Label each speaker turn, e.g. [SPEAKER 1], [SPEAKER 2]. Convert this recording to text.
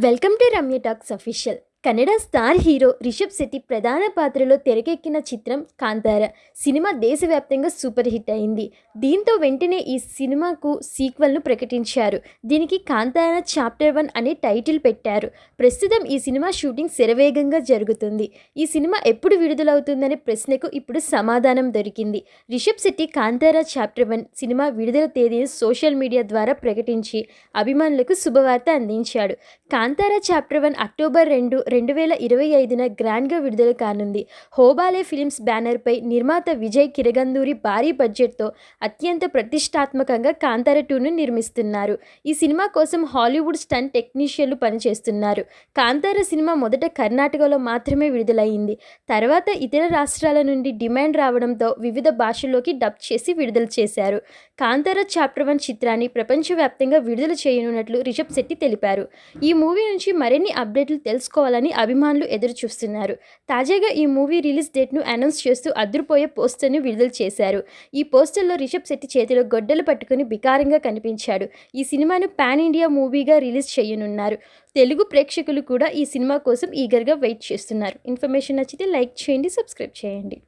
[SPEAKER 1] Welcome to Ramya talks official. Kannada star hero Rishab Shetty ప్రధాన పాత్రలో తెరకెక్కిన చిత్రం కాంతార సినిమా దేశవ్యాప్తంగా సూపర్ హిట్ అయింది. దీంతో వెంటనే ఈ సినిమాకు సీక్వెల్ను ప్రకటించారు. దీనికి కాంతార చాప్టర్ 1 అనే టైటిల్ పెట్టారు. ప్రస్తుతం ఈ సినిమా షూటింగ్ శరవేగంగా జరుగుతుంది. ఈ సినిమా ఎప్పుడు విడుదలవుతుందనే ప్రశ్నకు ఇప్పుడు సమాధానం దొరికింది. రిషబ్ శెట్టి కాంతార చాప్టర్ 1 సినిమా విడుదల తేదీని సోషల్ మీడియా ద్వారా ప్రకటించి అభిమానులకు శుభవార్త అందించాడు. కాంతార చాప్టర్ 1 అక్టోబర్ 2, 2025న గ్రాండ్గా విడుదల కానుంది. హోబాలే ఫిలిమ్స్ బ్యానర్పై నిర్మాత విజయ్ కిరగందూరి భారీ బడ్జెట్తో అత్యంత ప్రతిష్టాత్మకంగా కాంతార 2ను నిర్మిస్తున్నారు. ఈ సినిమా కోసం హాలీవుడ్ స్టంట్ టెక్నీషియన్లు పనిచేస్తున్నారు. కాంతార సినిమా మొదట కర్ణాటకలో మాత్రమే విడుదలయ్యింది. తర్వాత ఇతర రాష్ట్రాల నుండి డిమాండ్ రావడంతో వివిధ భాషల్లోకి డబ్ చేసి విడుదల చేశారు. కాంతార చాప్టర్ 1 చిత్రాన్ని ప్రపంచవ్యాప్తంగా విడుదల చేయనున్నట్లు రిషబ్ శెట్టి తెలిపారు. ఈ మూవీ నుంచి మరిన్ని అప్డేట్లు తెలుసుకోవాలని అభిమానులు ఎదురు చూస్తున్నారు. తాజాగా ఈ మూవీ రిలీజ్ డేట్ను అనౌన్స్ చేస్తూ అద్రిపోయే పోస్టర్ను విడుదల చేశారు. ఈ పోస్టర్లో రిషబ్ శెట్టి చేతిలో గొడ్డలు పట్టుకుని బికారంగా కనిపించాడు. ఈ సినిమాను పాన్ ఇండియా మూవీగా రిలీజ్ చేయనున్నారు. తెలుగు ప్రేక్షకులు కూడా ఈ సినిమా కోసం ఈగర్గా వెయిట్ చేస్తున్నారు. ఇన్ఫర్మేషన్ నచ్చితే లైక్ చేయండి, సబ్స్క్రైబ్ చేయండి.